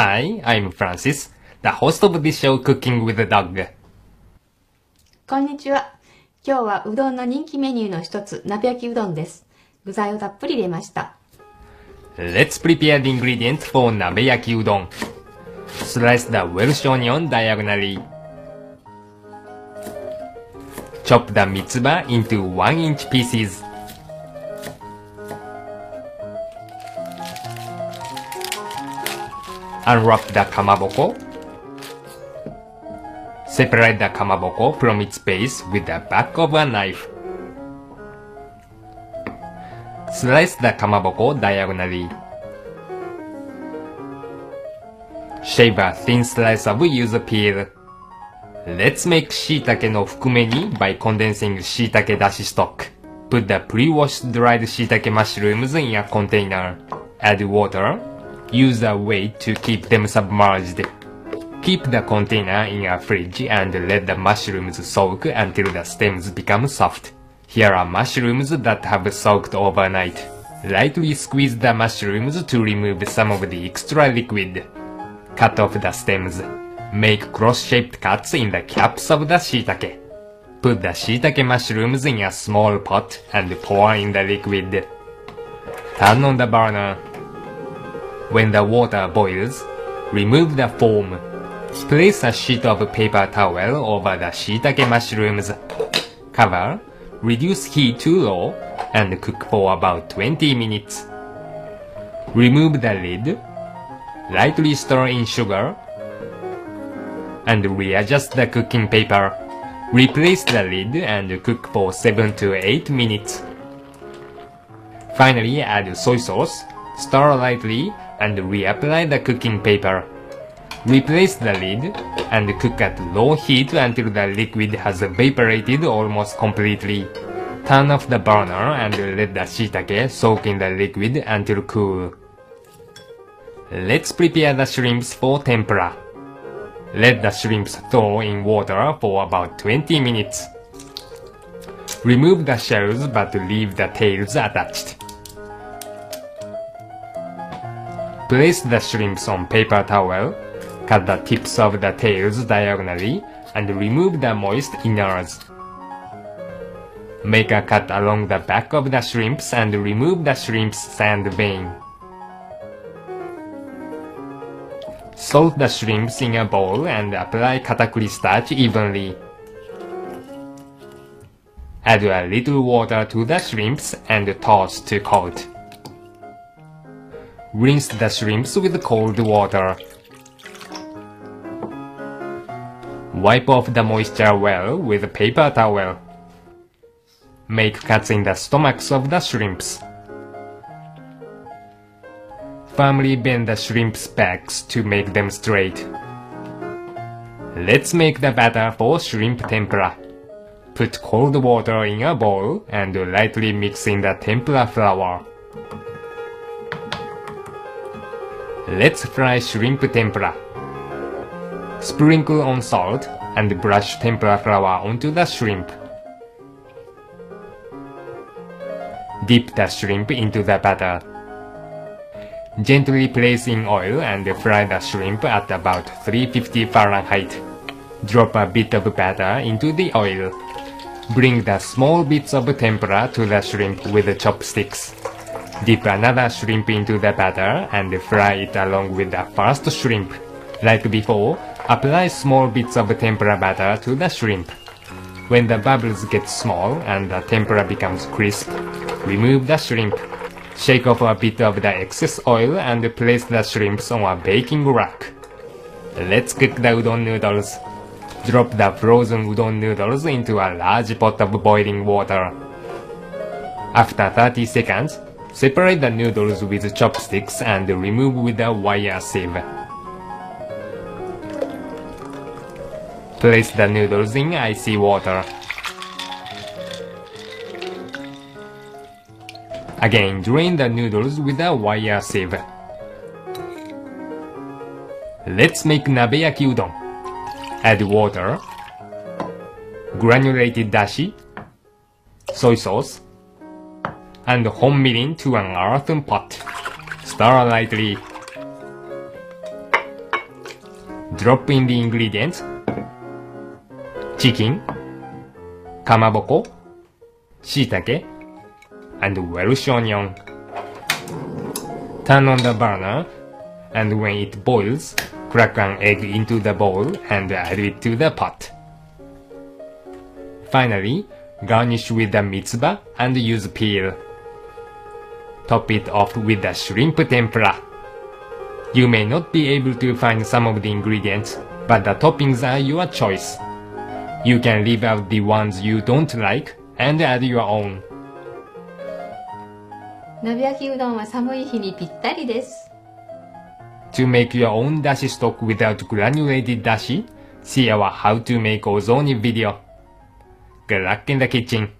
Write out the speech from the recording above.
Hi, I'm Francis, the host of the show Cooking with a Dog. こんにちは。今日はうどんの人気メニューの一つ、鍋焼きうどんです。具材をたっぷり入れました。Let's prepare the ingredients for 鍋焼きうどん. Slice the Welsh onion diagonally. Chop the mitzvah into 1-inch pieces. Unwrap the kamaboko. Separate the kamaboko from its base with the back of a knife. Slice the kamaboko diagonally. Shave a thin slice of yuzu peel. Let's make shiitake no fukumeni by condensing shiitake dashi stock. Put the pre-washed dried shiitake mushrooms in a container. Add water. Use a weight to keep them submerged. Keep the container in a fridge and let the mushrooms soak until the stems become soft. Here are mushrooms that have soaked overnight. Lightly squeeze the mushrooms to remove some of the extra liquid. Cut off the stems. Make cross-shaped cuts in the caps of the shiitake. Put the shiitake mushrooms in a small pot and pour in the liquid. Turn on the burner. When the water boils, remove the foam. Place a sheet of paper towel over the shiitake mushrooms. Cover, reduce heat to low, and cook for about 20 minutes. Remove the lid. Lightly stir in sugar. And readjust the cooking paper. Replace the lid and cook for 7 to 8 minutes. Finally, add soy sauce. Stir lightly and reapply the cooking paper. Replace the lid and cook at low heat until the liquid has evaporated almost completely. Turn off the burner and let the shiitake soak in the liquid until cool. Let's prepare the shrimps for tempura. Let the shrimps thaw in water for about 20 minutes. Remove the shells but leave the tails attached. Place the shrimps on paper towel, cut the tips of the tails diagonally, and remove the moist innards. Make a cut along the back of the shrimps and remove the shrimp's sand vein. Salt the shrimps in a bowl and apply katakuri starch evenly. Add a little water to the shrimps and toss to coat. Rinse the shrimps with cold water. Wipe off the moisture well with a paper towel. Make cuts in the stomachs of the shrimps. Firmly bend the shrimp's backs to make them straight. Let's make the batter for shrimp tempura. Put cold water in a bowl and lightly mix in the tempura flour. Let's fry shrimp tempura. Sprinkle on salt and brush tempura flour onto the shrimp. Dip the shrimp into the batter. Gently place in oil and fry the shrimp at about 350 Fahrenheit. Drop a bit of batter into the oil. Bring the small bits of tempura to the shrimp with chopsticks. Dip another shrimp into the batter and fry it along with the first shrimp. Like before, apply small bits of tempura batter to the shrimp. When the bubbles get small and the tempura becomes crisp, remove the shrimp. Shake off a bit of the excess oil and place the shrimps on a baking rack. Let's cook the udon noodles. Drop the frozen udon noodles into a large pot of boiling water. After 30 seconds, separate the noodles with chopsticks and remove with a wire sieve. Place the noodles in icy water. Again, drain the noodles with a wire sieve. Let's make nabeyaki udon. Add water, granulated dashi, soy sauce, and honmirin to an earthen pot. Stir lightly. Drop in the ingredients: chicken, kamaboko, shiitake, and Welsh onion. Turn on the burner, and when it boils, crack an egg into the bowl and add it to the pot. Finally, garnish with the mitsuba and use peel. Top it off with the shrimp tempura. You may not be able to find some of the ingredients, but the toppings are your choice. You can leave out the ones you don't like and add your own. 鍋焼きうどんは寒い日にぴったりです。To make your own dashi stock without granulated dashi, see our how to make ozoni video. Good luck in the kitchen!